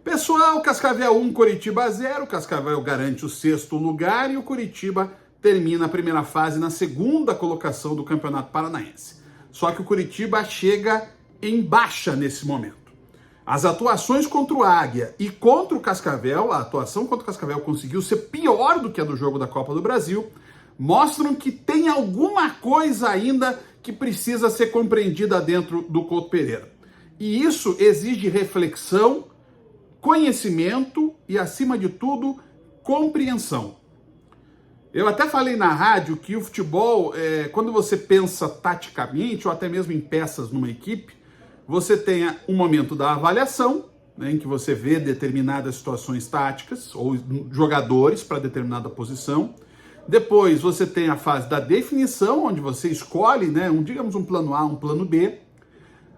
Pessoal, Cascavel 1, Coritiba 0, Cascavel garante o 6º lugar e o Coritiba termina a primeira fase na 2ª colocação do Campeonato Paranaense. Só que o Coritiba chega em baixa nesse momento. As atuações contra o Águia e contra o Cascavel, a atuação contra o Cascavel conseguiu ser pior do que a do jogo da Copa do Brasil, mostram que tem alguma coisa ainda que precisa ser compreendida dentro do Couto Pereira. E isso exige reflexão, conhecimento e, acima de tudo, compreensão. Eu até falei na rádio que o futebol, quando você pensa taticamente ou até mesmo em peças numa equipe, você tem um momento da avaliação, né, em que você vê determinadas situações táticas ou jogadores para determinada posição. Depois você tem a fase da definição, onde você escolhe, né, digamos um plano A, um plano B.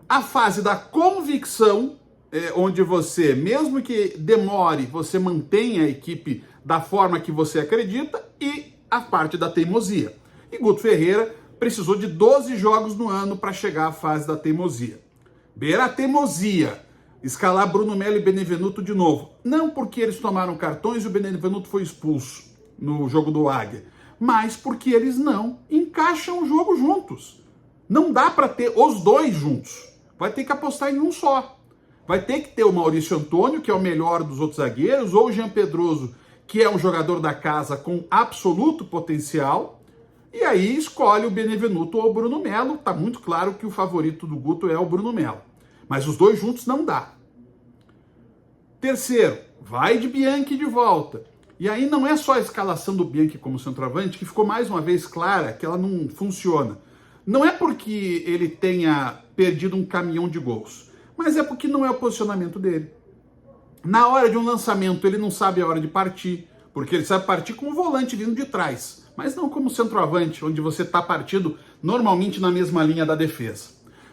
A fase da convicção, onde você, mesmo que demore, você mantém a equipe da forma que você acredita, e a parte da teimosia. E Guto Ferreira precisou de 12 jogos no ano para chegar à fase da teimosia. Beira a teimosia, escalar Bruno Melo e Benevenuto de novo. Não porque eles tomaram cartões e o Benevenuto foi expulso no jogo do Águia, mas porque eles não encaixam o jogo juntos. Não dá para ter os dois juntos. Vai ter que apostar em um só. Vai ter que ter o Maurício Antônio, que é o melhor dos outros zagueiros, ou o Jean Pedroso, que é um jogador da casa com absoluto potencial, e aí escolhe o Benevenuto ou o Bruno Melo. Tá muito claro que o favorito do Guto é o Bruno Melo, mas os dois juntos não dá. Terceiro, vai de Bianchi de volta. E aí não é só a escalação do Bianchi como centroavante, que ficou mais uma vez clara que ela não funciona. Não é porque ele tenha perdido um caminhão de gols, mas é porque não é o posicionamento dele. Na hora de um lançamento, ele não sabe a hora de partir, porque ele sabe partir com o volante vindo de trás, mas não como centroavante, onde você está partindo normalmente na mesma linha da defesa.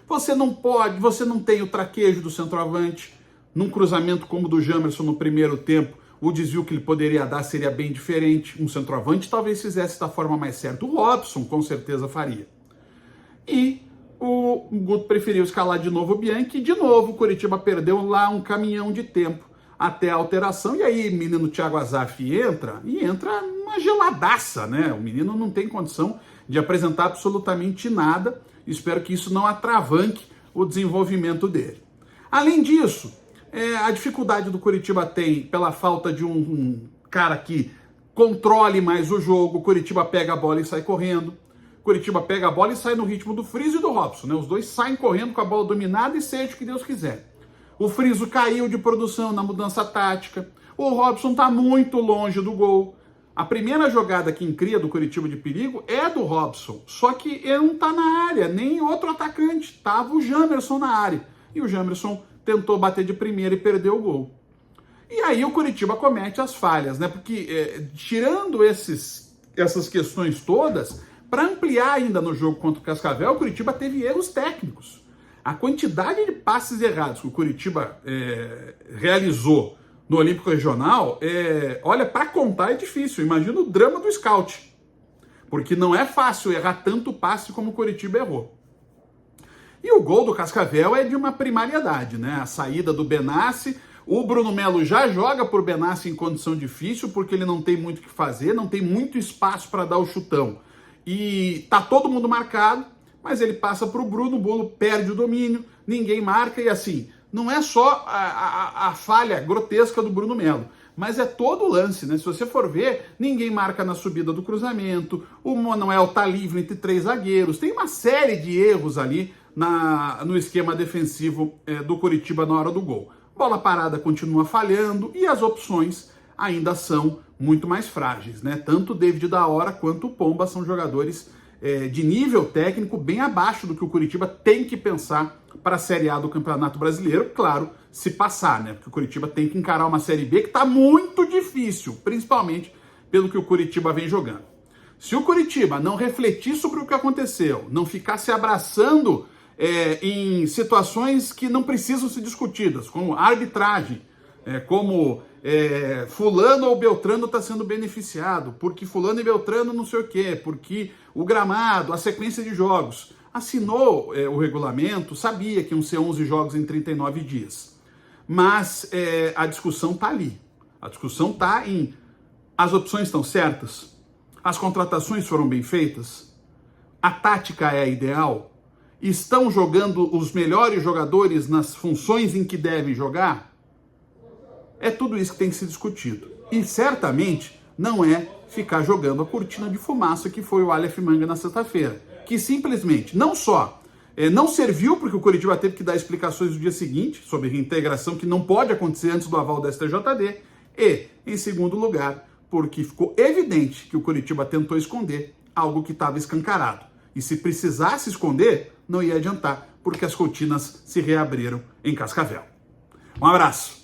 Você não tem o traquejo do centroavante. Num cruzamento como o do Jamerson no primeiro tempo, o desvio que ele poderia dar seria bem diferente. Um centroavante talvez fizesse da forma mais certa. O Robson com certeza faria. E o Guto preferiu escalar de novo o Bianchi, e de novo o Coritiba perdeu lá um caminhão de tempo até a alteração, e aí o menino Thiago Azaf entra uma geladaça, né? O menino não tem condição de apresentar absolutamente nada. Espero que isso não atravanque o desenvolvimento dele. Além disso, a dificuldade do Coritiba tem pela falta de um cara que controle mais o jogo. O Coritiba pega a bola e sai correndo. Coritiba pega a bola e sai no ritmo do Friso e do Robson, né? Os dois saem correndo com a bola dominada e seja o que Deus quiser. O Friso caiu de produção na mudança tática. O Robson está muito longe do gol. A primeira jogada que cria do Coritiba de perigo é do Robson. Só que ele não está na área, nem outro atacante. Estava o Jamerson na área. E o Jamerson tentou bater de primeira e perdeu o gol. E aí o Coritiba comete as falhas, né? Porque tirando essas questões todas, para ampliar ainda no jogo contra o Cascavel, o Coritiba teve erros técnicos. A quantidade de passes errados que o Coritiba realizou no Olímpico Regional, olha, para contar é difícil. Imagina o drama do scout. Porque não é fácil errar tanto passe como o Coritiba errou. E o gol do Cascavel é de uma primariedade, né? A saída do Benassi. O Bruno Melo já joga por Benassi em condição difícil, porque ele não tem muito o que fazer, não tem muito espaço para dar o chutão. E tá todo mundo marcado, mas ele passa para o Bruno, o Bolo perde o domínio, ninguém marca, e assim, não é só a falha grotesca do Bruno Melo, mas é todo o lance, né? Se você for ver, ninguém marca na subida do cruzamento, o Manoel tá livre entre 3 zagueiros, tem uma série de erros ali no esquema defensivo do Coritiba na hora do gol. Bola parada continua falhando e as opções ainda são muito mais frágeis, né? Tanto o David da Hora quanto o Pomba são jogadores de nível técnico bem abaixo do que o Coritiba tem que pensar para a Série A do Campeonato Brasileiro, claro, se passar, né? Porque o Coritiba tem que encarar uma Série B que está muito difícil, principalmente pelo que o Coritiba vem jogando. Se o Coritiba não refletir sobre o que aconteceu, não ficar se abraçando em situações que não precisam ser discutidas, como arbitragem, como fulano ou Beltrano está sendo beneficiado, porque fulano e Beltrano não sei o quê, porque o gramado, a sequência de jogos, assinou o regulamento, sabia que iam ser 11 jogos em 39 dias. mas a discussão está ali. A discussão está em as opções estão certas, as contratações foram bem feitas, a tática é a ideal, estão jogando os melhores jogadores nas funções em que devem jogar. É tudo isso que tem que ser discutido. E certamente não é ficar jogando a cortina de fumaça que foi o Aleph Manga na sexta-feira, que simplesmente não só não serviu porque o Coritiba teve que dar explicações no dia seguinte sobre reintegração que não pode acontecer antes do aval da STJD, e, em segundo lugar, porque ficou evidente que o Coritiba tentou esconder algo que estava escancarado. E se precisasse esconder, não ia adiantar, porque as cortinas se reabriram em Cascavel. Um abraço!